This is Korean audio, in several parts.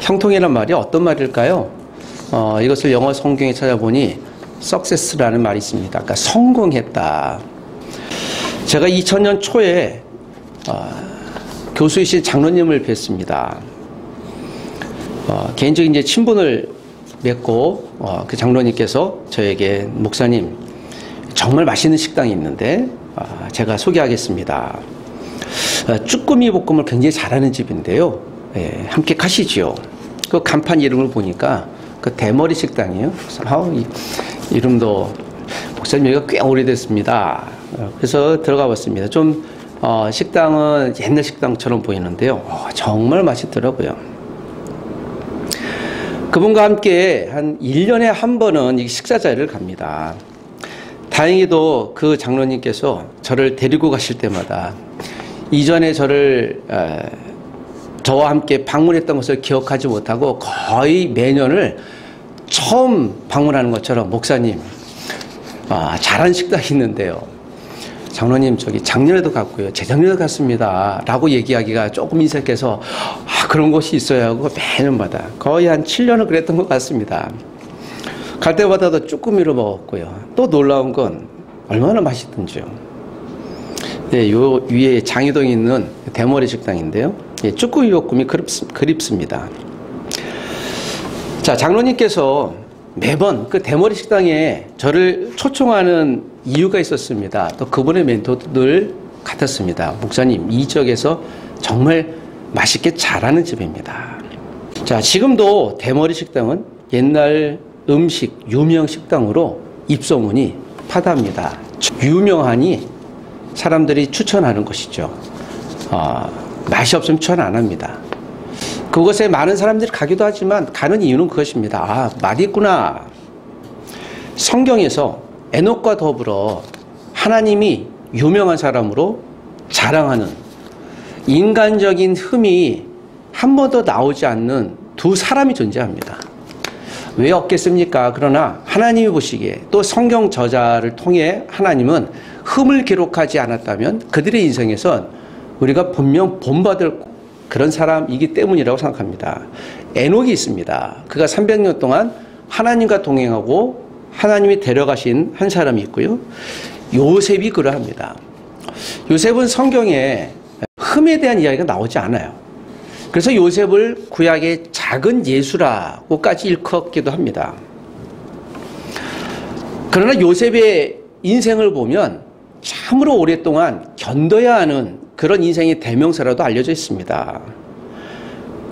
형통이란 말이 어떤 말일까요? 이것을 영어 성경에 찾아보니 success라는 말이 있습니다. 그러니까 성공했다. 제가 2000년 초에 교수이신 장로님을 뵀습니다. 개인적인 이제 친분을 맺고 그 장로님께서 저에게 목사님 정말 맛있는 식당이 있는데 제가 소개하겠습니다. 쭈꾸미 볶음을 굉장히 잘하는 집인데요. 예, 함께 가시지요. 그 간판 이름을 보니까 그 대머리 식당이에요. 이름도 목사님 여기가 꽤 오래됐습니다. 그래서 들어가 봤습니다. 좀 식당은 옛날 식당처럼 보이는데요. 정말 맛있더라고요. 그분과 함께 한 1년에 한 번은 식사 자리를 갑니다. 다행히도 그 장로님께서 저를 데리고 가실 때마다 이전에 저와 함께 방문했던 것을 기억하지 못하고 거의 매년을 처음 방문하는 것처럼 목사님 잘한 식당이 있는데요. 장로님 저기 작년에도 갔고요. 재작년에도 갔습니다. 라고 얘기하기가 조금 인색해서 그런 곳이 있어야 하고 매년마다 거의 한 7년을 그랬던 것 같습니다. 갈 때마다도 쭈꾸미로 먹었고요. 또 놀라운 건 얼마나 맛있던지요. 네, 요 위에 장희동에 있는 대머리 식당인데요. 예, 쭈꾸미 볶음이 그립습니다. 자, 장로님께서 매번 그 대머리 식당에 저를 초청하는 이유가 있었습니다. 또 그분의 멘토들 같았습니다. 목사님, 이 지역에서 정말 맛있게 잘하는 집입니다. 자, 지금도 대머리 식당은 옛날 음식 유명 식당으로 입소문이 파다합니다. 유명하니 사람들이 추천하는 것이죠. 맛이 없으면 추천 안 합니다. 그곳에 많은 사람들이 가기도 하지만 가는 이유는 그것입니다. 맛있구나. 성경에서 에녹과 더불어 하나님이 유명한 사람으로 자랑하는 인간적인 흠이 한 번도 나오지 않는 두 사람이 존재합니다. 왜 없겠습니까? 그러나 하나님이 보시기에 또 성경 저자를 통해 하나님은 흠을 기록하지 않았다면 그들의 인생에선 우리가 분명 본받을 그런 사람이기 때문이라고 생각합니다. 에녹이 있습니다. 그가 300년 동안 하나님과 동행하고 하나님이 데려가신 한 사람이 있고요. 요셉이 그러합니다. 요셉은 성경에 흠에 대한 이야기가 나오지 않아요. 그래서 요셉을 구약의 작은 예수라고까지 일컫기도 합니다. 그러나 요셉의 인생을 보면 참으로 오랫동안 견뎌야 하는 그런 인생의 대명사라도 알려져 있습니다.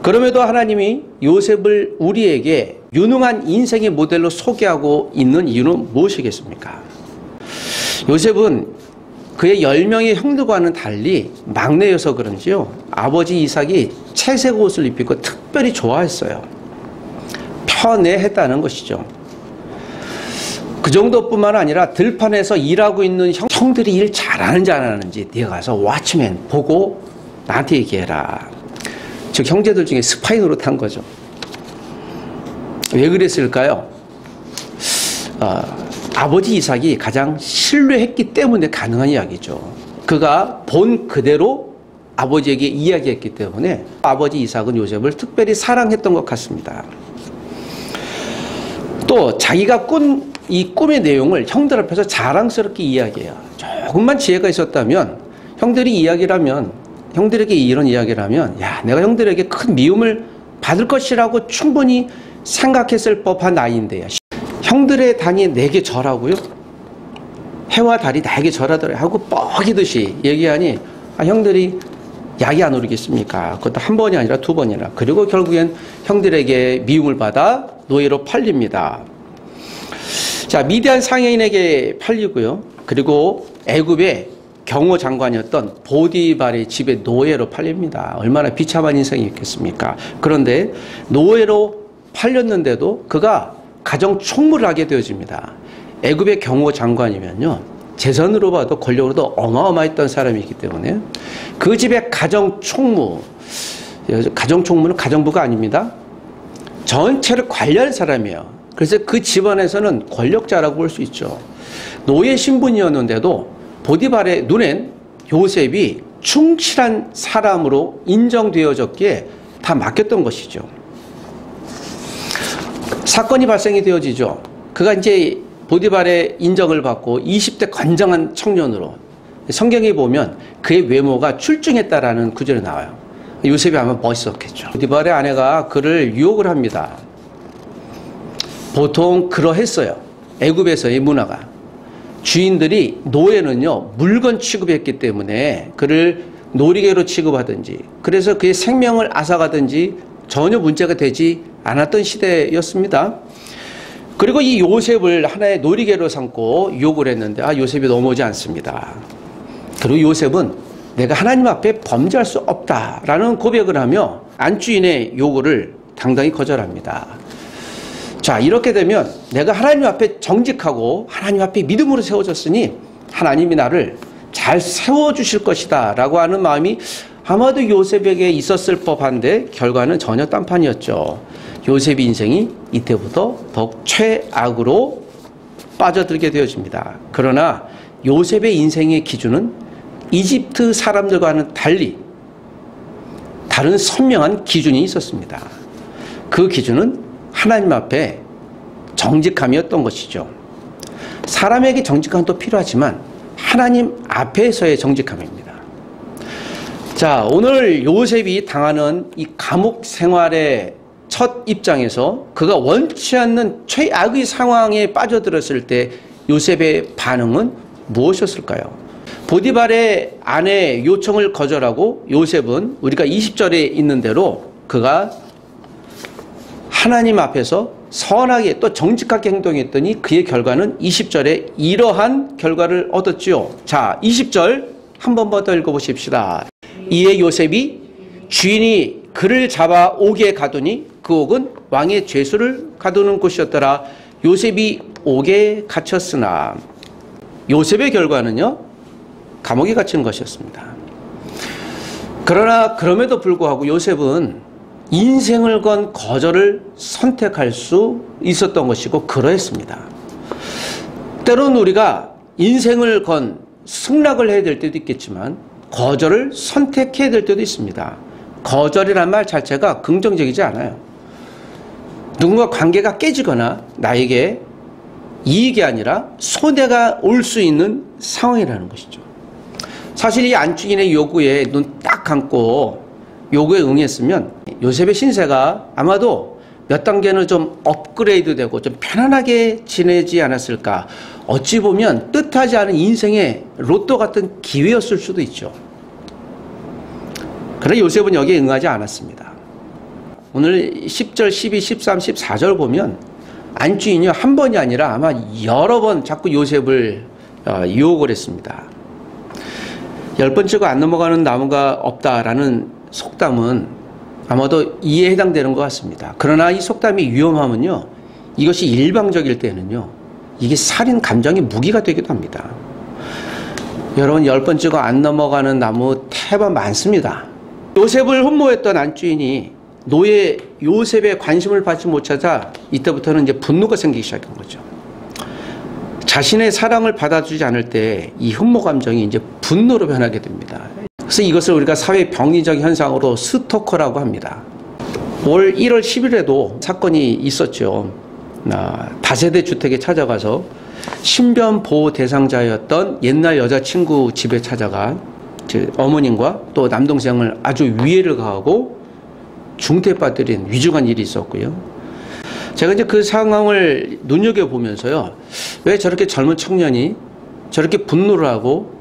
그럼에도 하나님이 요셉을 우리에게 유능한 인생의 모델로 소개하고 있는 이유는 무엇이겠습니까? 요셉은 그의 10명의 형들과는 달리 막내여서 그런지요. 아버지 이삭이 채색 옷을 입히고 특별히 좋아했어요. 편애했다는 것이죠. 그 정도뿐만 아니라 들판에서 일하고 있는 형들이 일 잘하는지 안 하는지 네가 가서 왓치맨 보고 나한테 얘기해라. 즉 형제들 중에 스파이 노릇한 거죠. 왜 그랬을까요? 아버지 이삭이 가장 신뢰했기 때문에 가능한 이야기죠. 그가 본 그대로 아버지에게 이야기했기 때문에 아버지 이삭은 요셉을 특별히 사랑했던 것 같습니다. 또 자기가 꾼 이 꿈의 내용을 형들 앞에서 자랑스럽게 이야기해요. 조금만 지혜가 있었다면 형들에게 이런 이야기를 하면 야, 내가 형들에게 큰 미움을 받을 것이라고 충분히 생각했을 법한 나이인데요. 형들의 단이 내게 절하고요. 해와 달이 나에게 절하더라 하고 뻐기듯이 얘기하니 형들이 약이 안 오르겠습니까? 그것도 한 번이 아니라 두 번이나. 그리고 결국엔 형들에게 미움을 받아 노예로 팔립니다. 자, 미디안 상인에게 팔리고요. 그리고 애굽의 경호 장관이었던 보디발의 집에 노예로 팔립니다. 얼마나 비참한 인생이 있겠습니까? 그런데 노예로 팔렸는데도 그가 가정 총무를 하게 되어집니다. 애굽의 경호 장관이면요. 재산으로 봐도 권력으로도 어마어마했던 사람이기 때문에 그 집의 가정 총무는 가정부가 아닙니다. 전체를 관리하는 사람이에요. 그래서 그 집안에서는 권력자라고 볼 수 있죠. 노예 신분이었는데도 보디발의 눈엔 요셉이 충실한 사람으로 인정되어졌기에 다 맡겼던 것이죠. 사건이 발생이 되어지죠. 그가 이제 보디발의 인정을 받고 20대 건장한 청년으로 성경에 보면 그의 외모가 출중했다라는 구절이 나와요. 요셉이 아마 멋있었겠죠. 보디발의 아내가 그를 유혹을 합니다. 보통 그러했어요. 애굽에서의 문화가. 주인들이 노예는요 물건 취급했기 때문에 그를 놀이개로 취급하든지 그래서 그의 생명을 앗아가든지 전혀 문제가 되지 않았던 시대였습니다. 그리고 이 요셉을 하나의 놀이개로 삼고 유혹을 했는데 요셉이 넘어오지 않습니다. 그리고 요셉은 내가 하나님 앞에 범죄할 수 없다라는 고백을 하며 안주인의 요구를 당당히 거절합니다. 자, 이렇게 되면 내가 하나님 앞에 정직하고 하나님 앞에 믿음으로 세워졌으니 하나님이 나를 잘 세워주실 것이다 라고 하는 마음이 아마도 요셉에게 있었을 법한데 결과는 전혀 딴판이었죠. 요셉의 인생이 이때부터 더욱 최악으로 빠져들게 되어집니다. 그러나 요셉의 인생의 기준은 이집트 사람들과는 달리 다른 선명한 기준이 있었습니다. 그 기준은 하나님 앞에 정직함이었던 것이죠. 사람에게 정직함도 필요하지만 하나님 앞에서의 정직함입니다. 자, 오늘 요셉이 당하는 이 감옥 생활의 첫 입장에서 그가 원치 않는 최악의 상황에 빠져들었을 때 요셉의 반응은 무엇이었을까요? 보디발의 아내의 요청을 거절하고 요셉은 우리가 20절에 있는 대로 그가 하나님 앞에서 선하게 또 정직하게 행동했더니 그의 결과는 20절에 이러한 결과를 얻었지요. 자, 20절 한 번만 더 읽어보십시다. 이에 요셉이 주인이 그를 잡아 옥에 가두니 그 옥은 왕의 죄수를 가두는 곳이었더라. 요셉이 옥에 갇혔으나 요셉의 결과는요 감옥에 갇힌 것이었습니다. 그러나 그럼에도 불구하고 요셉은 인생을 건 거절을 선택할 수 있었던 것이고 그러했습니다. 때로는 우리가 인생을 건 승낙을 해야 될 때도 있겠지만 거절을 선택해야 될 때도 있습니다. 거절이란 말 자체가 긍정적이지 않아요. 누군가 관계가 깨지거나 나에게 이익이 아니라 손해가 올 수 있는 상황이라는 것이죠. 사실 이 안주인의 요구에 눈 딱 감고 요구에 응했으면 요셉의 신세가 아마도 몇 단계는 좀 업그레이드 되고 좀 편안하게 지내지 않았을까. 어찌 보면 뜻하지 않은 인생의 로또 같은 기회였을 수도 있죠. 그러나 요셉은 여기에 응하지 않았습니다. 오늘 10절, 12, 13, 14절 보면 안주인이 한 번이 아니라 아마 여러 번 자꾸 요셉을 유혹을 했습니다. 10번째고 안 넘어가는 나무가 없다라는 속담은 아마도 이에 해당되는 것 같습니다. 그러나 이 속담의 위험함은요, 이것이 일방적일 때는요, 이게 살인 감정의 무기가 되기도 합니다. 여러분, 10번째고 안 넘어가는 나무 태반 많습니다. 요셉을 흠모했던 안주인이 노예 요셉의 관심을 받지 못하자 이때부터는 이제 분노가 생기기 시작한 거죠. 자신의 사랑을 받아주지 않을 때 이 흠모 감정이 이제 분노로 변하게 됩니다. 그래서 이것을 우리가 사회 병리적 현상으로 스토커라고 합니다. 올 1월 10일에도 사건이 있었죠. 다세대 주택에 찾아가서 신변 보호 대상자였던 옛날 여자친구 집에 찾아가 어머님과 또 남동생을 아주 위해를 가하고 중태빠뜨린 위중한 일이 있었고요. 제가 이제 그 상황을 눈여겨보면서요, 왜 저렇게 젊은 청년이 저렇게 분노를 하고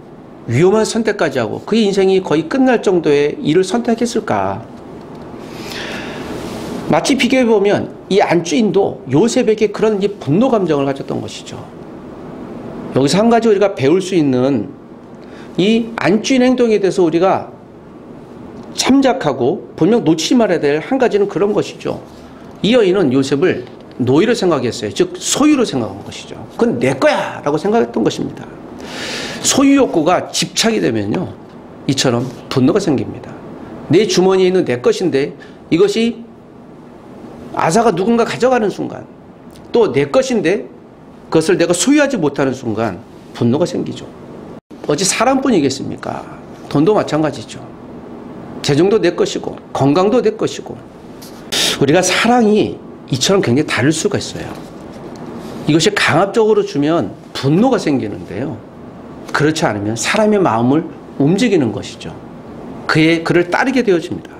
위험한 선택까지 하고 그의 인생이 거의 끝날 정도의 일을 선택했을까. 마치 비교해보면 이 안주인도 요셉에게 그런 분노 감정을 가졌던 것이죠. 여기서 한 가지 우리가 배울 수 있는 이 안주인 행동에 대해서 우리가 참작하고 분명 놓치지 말아야 될 한 가지는 그런 것이죠. 이 여인은 요셉을 노예로 생각했어요. 즉 소유로 생각한 것이죠. 그건 내 거야 라고 생각했던 것입니다. 소유 욕구가 집착이 되면요, 이처럼 분노가 생깁니다. 내 주머니에 있는 내 것인데 이것이 아사가 누군가 가져가는 순간, 또 내 것인데 그것을 내가 소유하지 못하는 순간 분노가 생기죠. 어찌 사람뿐이겠습니까? 돈도 마찬가지죠. 재정도 내 것이고 건강도 내 것이고. 우리가 사랑이 이처럼 굉장히 다를 수가 있어요. 이것이 강압적으로 주면 분노가 생기는데요. 그렇지 않으면 사람의 마음을 움직이는 것이죠. 그를 따르게 되어집니다.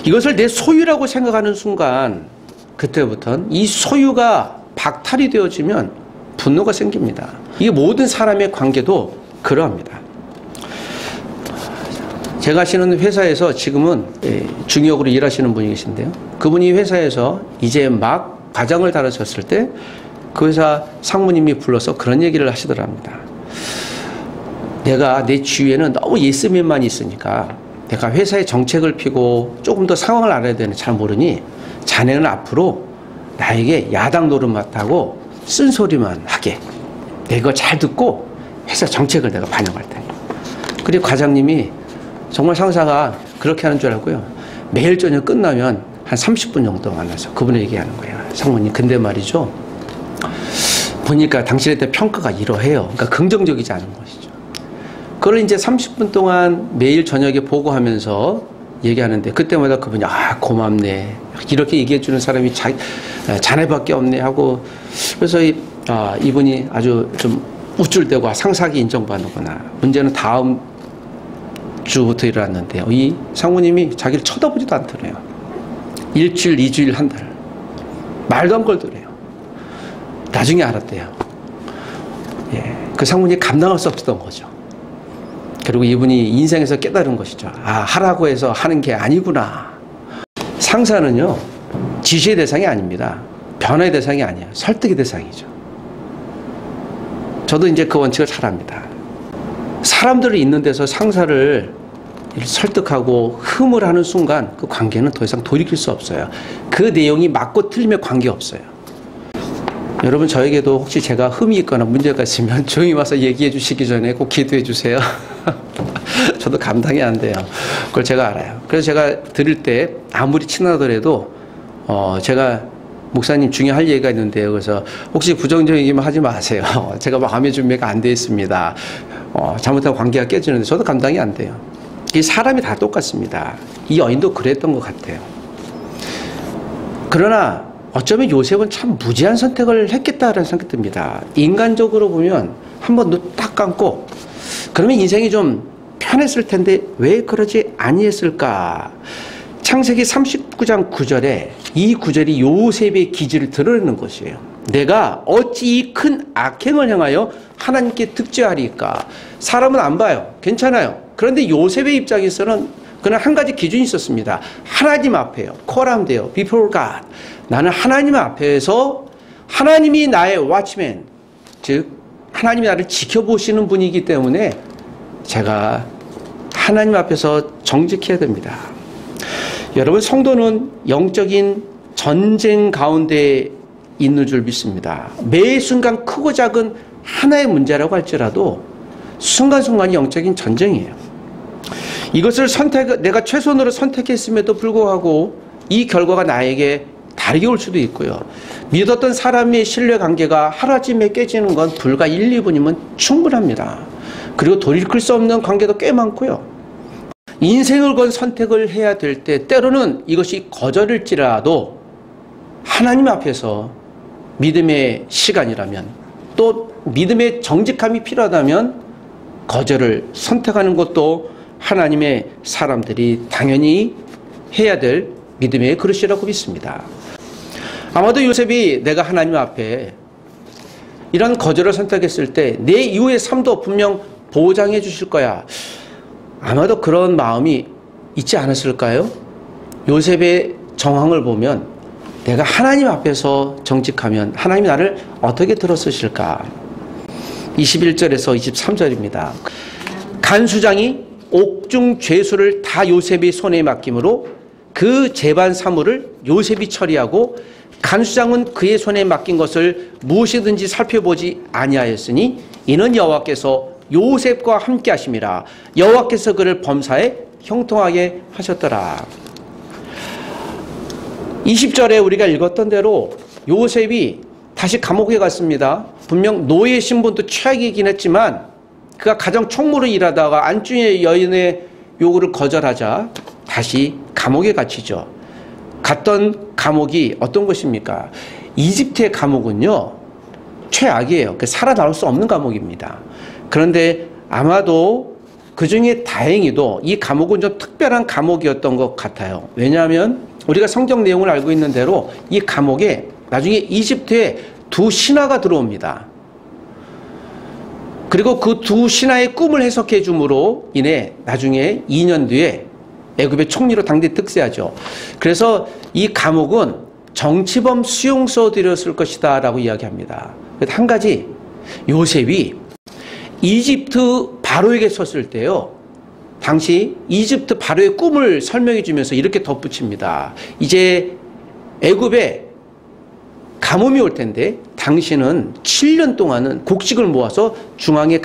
이것을 내 소유라고 생각하는 순간 그때부터는 이 소유가 박탈이 되어지면 분노가 생깁니다. 이게 모든 사람의 관계도 그러합니다. 제가 하시는 회사에서 지금은 중역으로 일하시는 분이 계신데요. 그분이 회사에서 이제 막 과장을 달아셨을 때 그 회사 상무님이 불러서 그런 얘기를 하시더랍니다. 내가 내 주위에는 너무 예스맨만 있으니까 내가 회사의 정책을 피고 조금 더 상황을 알아야 되는데 잘 모르니 자네는 앞으로 나에게 야당 노릇맡하고 쓴소리만 하게. 내가 이거 잘 듣고 회사 정책을 내가 반영할 테니. 그리고 과장님이 정말 상사가 그렇게 하는 줄 알고요. 매일 저녁 끝나면 한 30분 정도 만나서 그분이 얘기하는 거예요. 상무님, 근데 말이죠. 보니까 당신에 대한 평가가 이러해요. 그러니까 긍정적이지 않은 것이죠. 그걸 이제 30분 동안 매일 저녁에 보고하면서 얘기하는데 그때마다 그분이 고맙네. 이렇게 얘기해주는 사람이 자네밖에 없네 하고 그래서 이분이 아주 좀 우쭐대고 상사기 인정받는구나. 문제는 다음 주부터 일어났는데요. 이 상무님이 자기를 쳐다보지도 않더래요. 일주일, 2주일, 한 달. 말도 안 걸더래요. 나중에 알았대요. 예, 그 상무님이 감당할 수 없었던 거죠. 그리고 이분이 인생에서 깨달은 것이죠. 하라고 해서 하는 게 아니구나. 상사는요, 지시의 대상이 아닙니다. 변화의 대상이 아니에요. 설득의 대상이죠. 저도 이제 그 원칙을 잘 압니다. 사람들이 있는 데서 상사를 설득하고 흠을 하는 순간 그 관계는 더 이상 돌이킬 수 없어요. 그 내용이 맞고 틀림에 관계없어요. 여러분, 저에게도 혹시 제가 흠이 있거나 문제가 있으면 조용히 와서 얘기해 주시기 전에 꼭 기도해 주세요. 저도 감당이 안 돼요. 그걸 제가 알아요. 그래서 제가 들을 때 아무리 친하더라도 제가 목사님 중에 할 얘기가 있는데요. 그래서 혹시 부정적인 얘기만 하지 마세요. 제가 마음의 준비가 안 돼 있습니다. 잘못하면 관계가 깨지는데 저도 감당이 안 돼요. 이 사람이 다 똑같습니다. 이 여인도 그랬던 것 같아요. 그러나 어쩌면 요셉은 참 무지한 선택을 했겠다라는 생각이 듭니다. 인간적으로 보면 한번 눈 딱 감고 그러면 인생이 좀 편했을 텐데 왜 그러지 아니했을까? 창세기 39장 9절에 이 구절이 요셉의 기질을 드러내는 것이에요. 내가 어찌 이 큰 악행을 행하여 하나님께 득죄하리까? 사람은 안 봐요. 괜찮아요. 그런데 요셉의 입장에서는 그는 한 가지 기준이 있었습니다. 하나님 앞에요. 콜하면 돼요. Before God. 나는 하나님 앞에서 하나님이 나의 왓치맨, 즉 하나님이 나를 지켜보시는 분이기 때문에 제가 하나님 앞에서 정직해야 됩니다. 여러분, 성도는 영적인 전쟁 가운데 있는 줄 믿습니다. 매 순간 크고 작은 하나의 문제라고 할지라도 순간순간이 영적인 전쟁이에요. 이것을 내가 최선으로 선택했음에도 불구하고 이 결과가 나에게 다르게 올 수도 있고요. 믿었던 사람의 신뢰관계가 하루아침에 깨지는 건 불과 1, 2분이면 충분합니다. 그리고 돌이킬 수 없는 관계도 꽤 많고요. 인생을 건 선택을 해야 될 때 때로는 이것이 거절일지라도 하나님 앞에서 믿음의 시간이라면 또 믿음의 정직함이 필요하다면 거절을 선택하는 것도 하나님의 사람들이 당연히 해야 될 믿음의 그릇이라고 믿습니다. 아마도 요셉이 내가 하나님 앞에 이런 거절을 선택했을 때 내 이후의 삶도 분명 보장해 주실 거야. 아마도 그런 마음이 있지 않았을까요? 요셉의 정황을 보면 내가 하나님 앞에서 정직하면 하나님이 나를 어떻게 들어쓰실까? 21절에서 23절입니다. 간수장이 옥중 죄수를 다 요셉의 손에 맡김으로 그 재반 사물을 요셉이 처리하고 간수장은 그의 손에 맡긴 것을 무엇이든지 살펴보지 아니하였으니 이는 여호와께서 요셉과 함께 하심이라. 여호와께서 그를 범사에 형통하게 하셨더라. 20절에 우리가 읽었던 대로 요셉이 다시 감옥에 갔습니다. 분명 노예 신분도 최악이긴 했지만 그가 가정 총무로 일하다가 안중의 여인의 요구를 거절하자 다시 감옥에 갇히죠. 갔던 감옥이 어떤 것입니까? 이집트의 감옥은요, 최악이에요. 살아나올 수 없는 감옥입니다. 그런데 아마도 그 중에 다행히도 이 감옥은 좀 특별한 감옥이었던 것 같아요. 왜냐하면 우리가 성경 내용을 알고 있는 대로 이 감옥에 나중에 이집트에 두 신하가 들어옵니다. 그리고 그 두 신하의 꿈을 해석해 줌으로 인해 나중에 2년 뒤에 애굽의 총리로 당대 득세하죠. 그래서 이 감옥은 정치범 수용소들이었을 것이다 라고 이야기합니다. 한 가지, 요셉이 이집트 바로에게 섰을 때요, 당시 이집트 바로의 꿈을 설명해 주면서 이렇게 덧붙입니다. 이제 애굽에 가뭄이 올 텐데 당신은 7년 동안은 곡식을 모아서 중앙에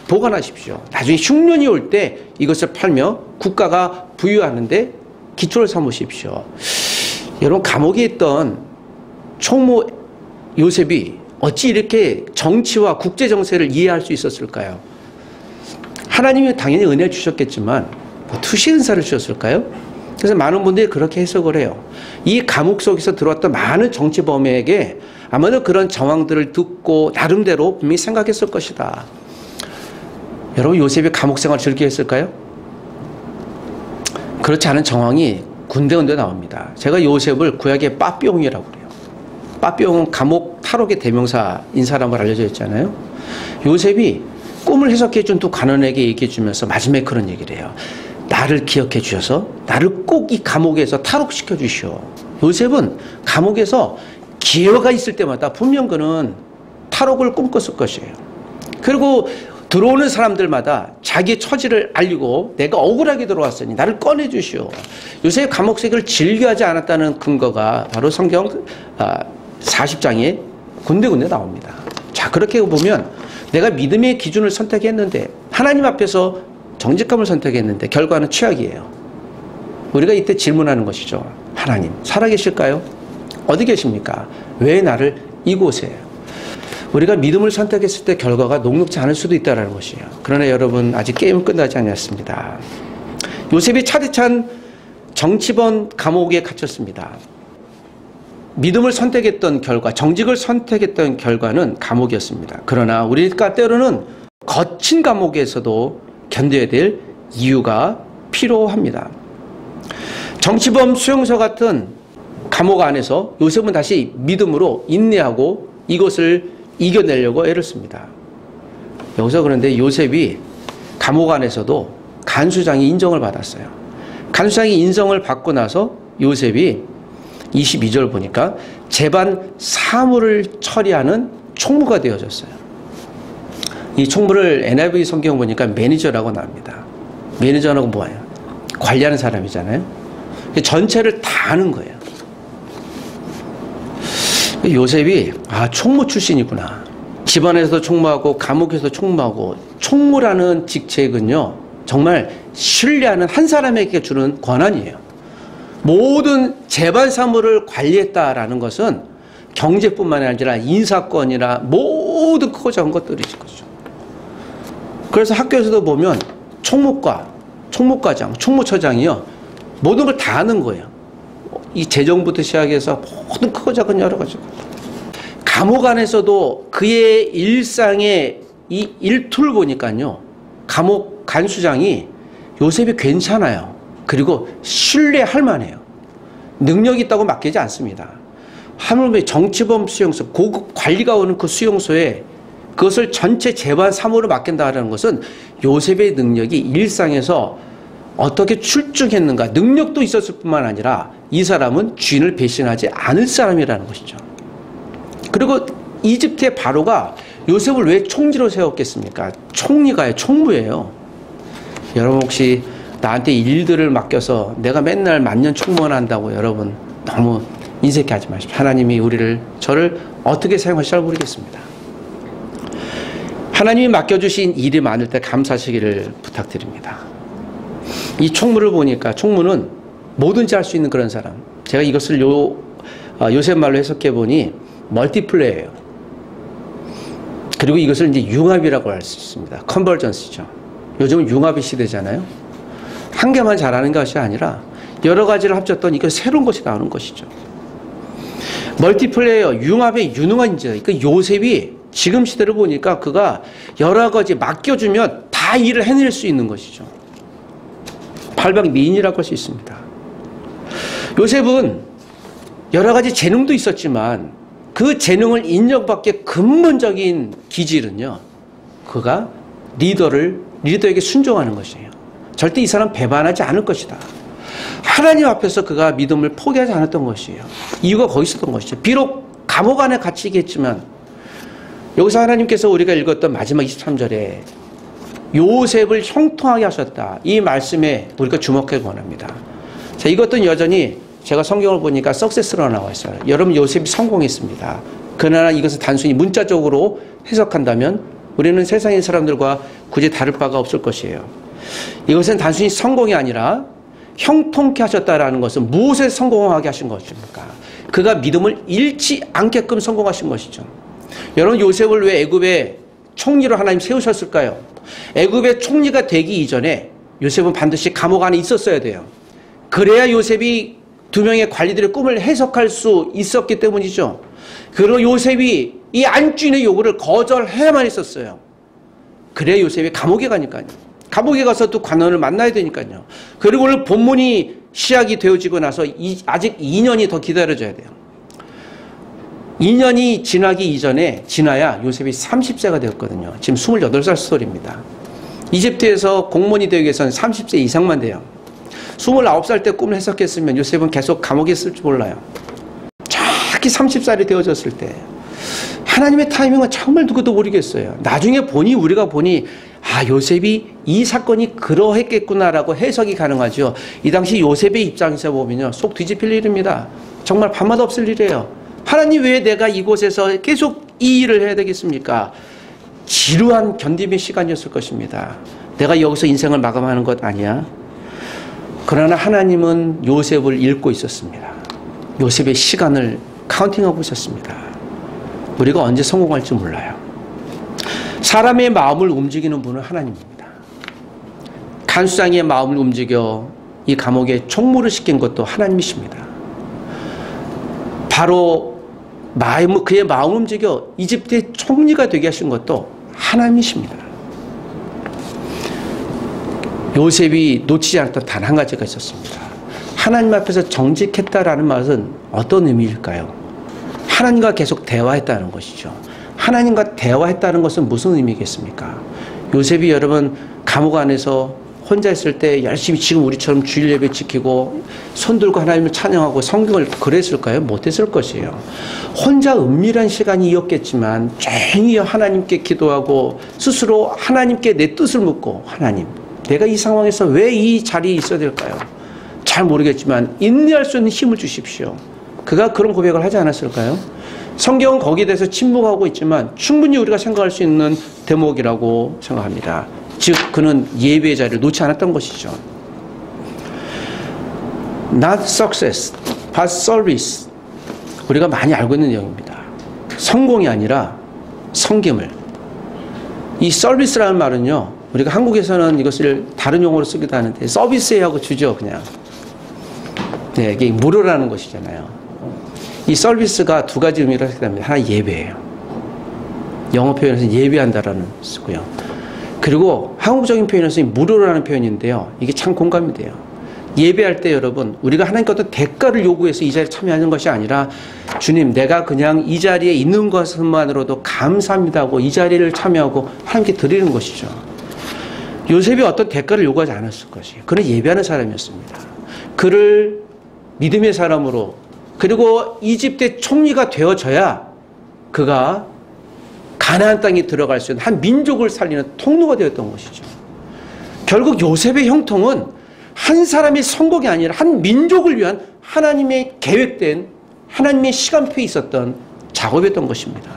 보관하십시오. 나중에 흉년이 올 때 이것을 팔며 국가가 부유하는데 기초를 삼으십시오. 여러분, 감옥에 있던 총무 요셉이 어찌 이렇게 정치와 국제 정세를 이해할 수 있었을까요? 하나님이 당연히 은혜를 주셨겠지만 투시 은사를 주셨을까요? 그래서 많은 분들이 그렇게 해석을 해요. 이 감옥 속에서 들어왔던 많은 정치범에게 아마도 그런 정황들을 듣고 나름대로 분명히 생각했을 것이다. 여러분, 요셉이 감옥 생활을 즐겨 했을까요? 그렇지 않은 정황이 군데군데 나옵니다. 제가 요셉을 구약의 빠삐용이라고 그래요. 빠삐용은 감옥 탈옥의 대명사인 사람으로 알려져 있잖아요. 요셉이 꿈을 해석해 준 두 관원에게 얘기해 주면서 마지막에 그런 얘기를 해요. 나를 기억해 주셔서 나를 꼭 이 감옥에서 탈옥시켜 주시오. 요셉은 감옥에서 기회가 있을 때마다 분명 그는 탈옥을 꿈꿨을 것이에요. 그리고 들어오는 사람들마다 자기의 처지를 알리고 내가 억울하게 들어왔으니 나를 꺼내 주시오. 요셉의 감옥 생활을 즐겨하지 않았다는 근거가 바로 성경 40장에 군데군데 나옵니다. 자, 그렇게 보면 내가 믿음의 기준을 선택했는데 하나님 앞에서 정직함을 선택했는데 결과는 최악이에요. 우리가 이때 질문하는 것이죠. 하나님 살아계실까요? 어디 계십니까? 왜 나를 이곳에? 우리가 믿음을 선택했을 때 결과가 녹록지 않을 수도 있다는 것이에요. 그러나 여러분, 아직 게임은 끝나지 않았습니다. 요셉이 차디찬 정치범 감옥에 갇혔습니다. 믿음을 선택했던 결과, 정직을 선택했던 결과는 감옥이었습니다. 그러나 우리가 때로는 거친 감옥에서도 견뎌야 될 이유가 필요합니다. 정치범 수용소 같은 감옥 안에서 요셉은 다시 믿음으로 인내하고 이것을 이겨내려고 애를 씁니다. 여기서 그런데 요셉이 감옥 안에서도 간수장이 인정을 받았어요. 간수장이 인정을 받고 나서 요셉이 22절 보니까 재반 사무를 처리하는 총무가 되어졌어요. 이 총무를 NIV 성경 보니까 매니저라고 나옵니다. 매니저라고 뭐예요? 관리하는 사람이잖아요. 전체를 다 아는 거예요. 요셉이 총무 출신이구나. 집안에서도 총무하고 감옥에서도 총무하고, 총무라는 직책은요 정말 신뢰하는 한 사람에게 주는 권한이에요. 모든 재반 사무를 관리했다라는 것은 경제뿐만 아니라 인사권이나 모든 크고 작은 것들이죠. 그래서 학교에서도 보면 총무과, 총무과장, 총무처장이요 모든 걸 다 아는 거예요. 이 재정부터 시작해서 모든 크고 작은 여러 가지. 감옥 안에서도 그의 일상의 이 일투를 보니까요, 감옥 간수장이 요셉이 괜찮아요. 그리고 신뢰할 만해요. 능력이 있다고 맡기지 않습니다. 하물며 정치범 수용소, 고급 관리가 오는 그 수용소에 그것을 전체 재반 사무로 맡긴다는 것은 요셉의 능력이 일상에서 어떻게 출중했는가, 능력도 있었을 뿐만 아니라 이 사람은 주인을 배신하지 않을 사람이라는 것이죠. 그리고 이집트의 바로가 요셉을 왜 총리로 세웠겠습니까? 총리가요, 총무예요. 여러분 혹시 나한테 일들을 맡겨서 내가 맨날 만년 총무원 한다고 여러분 너무 인색해하지 마십시오. 하나님이 저를 어떻게 사용하실지 잘 모르겠습니다. 하나님이 맡겨주신 일이 많을 때 감사하시기를 부탁드립니다. 이 총무를 보니까 총무는 뭐든지 할 수 있는 그런 사람. 제가 이것을 요셉 말로 해석해 보니 멀티플레이예요. 그리고 이것을 이제 융합이라고 할 수 있습니다. 컨버전스죠. 요즘은 융합의 시대잖아요. 한 개만 잘하는 것이 아니라 여러 가지를 합쳤더니 이거 새로운 것이 나오는 것이죠. 멀티플레이어, 융합에 유능한 인재. 그러니까 요셉이 지금 시대를 보니까 그가 여러 가지 맡겨주면 다 일을 해낼 수 있는 것이죠. 발박미인이라고 할 수 있습니다. 요셉은 여러 가지 재능도 있었지만 그 재능을 인정받기에 근본적인 기질은요, 그가 리더에게 순종하는 것이에요. 절대 이 사람 배반하지 않을 것이다. 하나님 앞에서 그가 믿음을 포기하지 않았던 것이에요. 이유가 거기 있었던 것이죠. 비록 감옥 안에 갇히겠지만 여기서 하나님께서 우리가 읽었던 마지막 23절에 요셉을 형통하게 하셨다. 이 말씀에 우리가 주목하기 원합니다. 자, 이것도 여전히 제가 성경을 보니까 석세스로 나와 있어요. 여러분, 요셉이 성공했습니다. 그러나 이것을 단순히 문자적으로 해석한다면 우리는 세상의 사람들과 굳이 다를 바가 없을 것이에요. 이것은 단순히 성공이 아니라 형통케 하셨다라는 것은 무엇에 성공하게 하신 것입니까? 그가 믿음을 잃지 않게끔 성공하신 것이죠. 여러분, 요셉을 왜 애굽의 총리로 하나님 세우셨을까요? 애굽의 총리가 되기 이전에 요셉은 반드시 감옥 안에 있었어야 돼요. 그래야 요셉이 두 명의 관리들의 꿈을 해석할 수 있었기 때문이죠. 그리고 요셉이 이 안주인의 요구를 거절해야만 했었어요. 그래야 요셉이 감옥에 가니까요. 감옥에 가서 또 관원을 만나야 되니까요. 그리고 오늘 본문이 시작이 되어지고 나서 아직 2년이 더 기다려져야 돼요. 2년이 지나야 요셉이 30세가 되었거든요. 지금 28살 스토리입니다. 이집트에서 공무원이 되기 위해서는 30세 이상만 돼요. 29살 때 꿈을 해석했으면 요셉은 계속 감옥에 있을지 몰라요. 정확히 30살이 되어졌을 때 하나님의 타이밍은 정말 누구도 모르겠어요. 나중에 우리가 보니 요셉이 이 사건이 그러했겠구나라고 해석이 가능하죠. 이 당시 요셉의 입장에서 보면요, 속 뒤집힐 일입니다. 정말 밤마다 없을 일이에요. 하나님, 왜 내가 이곳에서 계속 이 일을 해야 되겠습니까? 지루한 견딤의 시간이었을 것입니다. 내가 여기서 인생을 마감하는 것 아니야? 그러나 하나님은 요셉을 읽고 있었습니다. 요셉의 시간을 카운팅하고 있었습니다. 우리가 언제 성공할지 몰라요. 사람의 마음을 움직이는 분은 하나님입니다. 간수장의 마음을 움직여 이 감옥에 총무를 시킨 것도 하나님이십니다. 바로 그의 마음을 움직여 이집트의 총리가 되게 하신 것도 하나님이십니다. 요셉이 놓치지 않았던 단 한 가지가 있었습니다. 하나님 앞에서 정직했다라는 말은 어떤 의미일까요? 하나님과 계속 대화했다는 것이죠. 하나님과 대화했다는 것은 무슨 의미겠습니까? 요셉이 여러분 감옥 안에서 혼자 있을 때 열심히 지금 우리처럼 주일 예배 지키고 손 들고 하나님을 찬양하고 성경을 그랬을까요? 못했을 것이에요. 혼자 은밀한 시간이었겠지만 조용히 하나님께 기도하고 스스로 하나님께 내 뜻을 묻고, 하나님, 내가 이 상황에서 왜 이 자리에 있어야 될까요? 잘 모르겠지만 인내할 수 있는 힘을 주십시오. 그가 그런 고백을 하지 않았을까요? 성경은 거기에 대해서 침묵하고 있지만 충분히 우리가 생각할 수 있는 대목이라고 생각합니다. 즉 그는 예배의 자리를 놓지 않았던 것이죠. Not success, but service. 우리가 많이 알고 있는 내용입니다. 성공이 아니라 섬김을. 이 서비스라는 말은요, 우리가 한국에서는 이것을 다른 용어로 쓰기도 하는데 서비스하고 주죠, 그냥. 네, 이게 무료라는 것이잖아요. 이 서비스가 두 가지 의미를 하게 됩니다. 하나, 예배예요. 영어 표현에서 예배한다라는 쓰고요. 그리고 한국적인 표현에서 무료라는 표현인데요. 이게 참 공감이 돼요. 예배할 때 여러분, 우리가 하나님께 어떤 대가를 요구해서 이 자리에 참여하는 것이 아니라, 주님, 내가 그냥 이 자리에 있는 것만으로도 감사합니다 하고 이 자리를 참여하고 하나님께 드리는 것이죠. 요셉이 어떤 대가를 요구하지 않았을 것이에요. 그는 예배하는 사람이었습니다. 그를 믿음의 사람으로, 그리고 이집트의 총리가 되어져야 그가 가나안 땅에 들어갈 수 있는 한 민족을 살리는 통로가 되었던 것이죠. 결국 요셉의 형통은 한 사람의 성공이 아니라 한 민족을 위한 하나님의 계획된, 하나님의 시간표에 있었던 작업이었던 것입니다.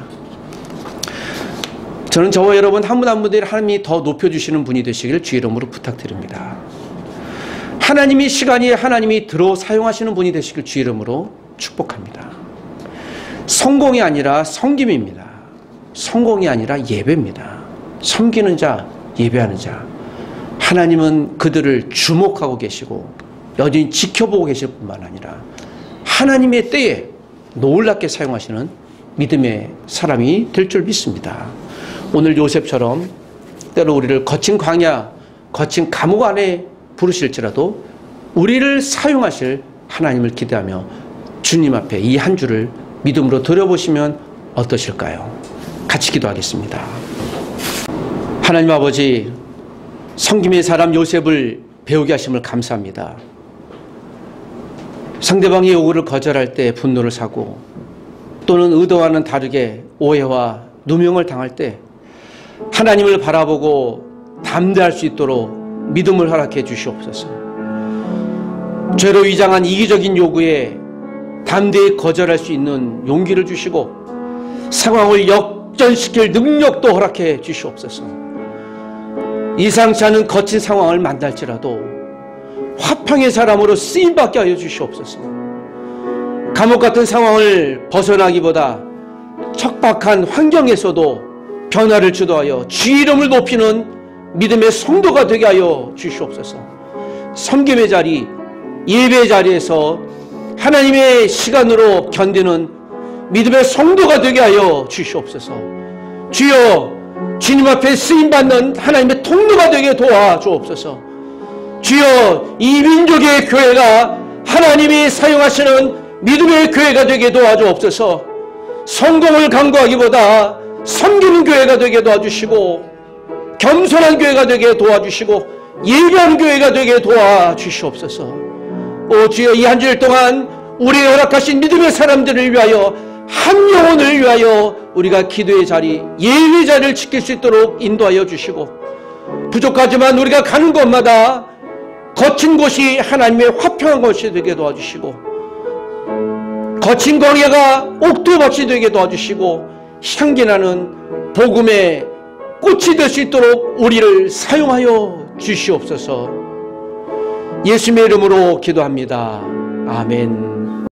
저는 저와 여러분 한 분 한 분들이 하나님이 더 높여주시는 분이 되시기를 주의 이름으로 부탁드립니다. 하나님의 시간이 하나님이 들어 사용하시는 분이 되시길 주의 이름으로 축복합니다. 성공이 아니라 섬김입니다. 성공이 아니라 예배입니다. 섬기는 자, 예배하는 자. 하나님은 그들을 주목하고 계시고 여전히 지켜보고 계실 뿐만 아니라 하나님의 때에 놀랍게 사용하시는 믿음의 사람이 될 줄 믿습니다. 오늘 요셉처럼 때로 우리를 거친 광야, 거친 감옥 안에 부르실지라도 우리를 사용하실 하나님을 기대하며 주님 앞에 이 한 주를 믿음으로 들여보시면 어떠실까요? 같이 기도하겠습니다. 하나님 아버지, 성김의 사람 요셉을 배우게 하심을 감사합니다. 상대방의 요구를 거절할 때 분노를 사고 또는 의도와는 다르게 오해와 누명을 당할 때 하나님을 바라보고 담대할 수 있도록 믿음을 허락해 주시옵소서. 죄로 위장한 이기적인 요구에 담대히 거절할 수 있는 용기를 주시고 상황을 역전시킬 능력도 허락해 주시옵소서. 이상치 않은 거친 상황을 만날지라도 화평의 사람으로 쓰임받게 하여 주시옵소서. 감옥 같은 상황을 벗어나기보다 척박한 환경에서도 변화를 주도하여 주의 이름을 높이는 믿음의 성도가 되게 하여 주시옵소서. 섬김의 자리, 예배의 자리에서 하나님의 시간으로 견디는 믿음의 성도가 되게 하여 주시옵소서. 주여, 주님 앞에 쓰임받는 하나님의 통로가 되게 도와주옵소서. 주여, 이 민족의 교회가 하나님이 사용하시는 믿음의 교회가 되게 도와주옵소서. 성공을 강구하기보다 섬기는 교회가 되게 도와주시고 겸손한 교회가 되게 도와주시고 예배하는 교회가 되게 도와주시옵소서. 오 주여, 이 한 주일 동안 우리의 허락하신 믿음의 사람들을 위하여, 한 영혼을 위하여 우리가 기도의 자리, 예배의 자리를 지킬 수 있도록 인도하여 주시고, 부족하지만 우리가 가는 곳마다 거친 곳이 하나님의 화평한 곳이 되게 도와주시고, 거친 광야가 옥토밭이 되게 도와주시고, 향기나는 복음의 꽃이 될 수 있도록 우리를 사용하여 주시옵소서. 예수님의 이름으로 기도합니다. 아멘.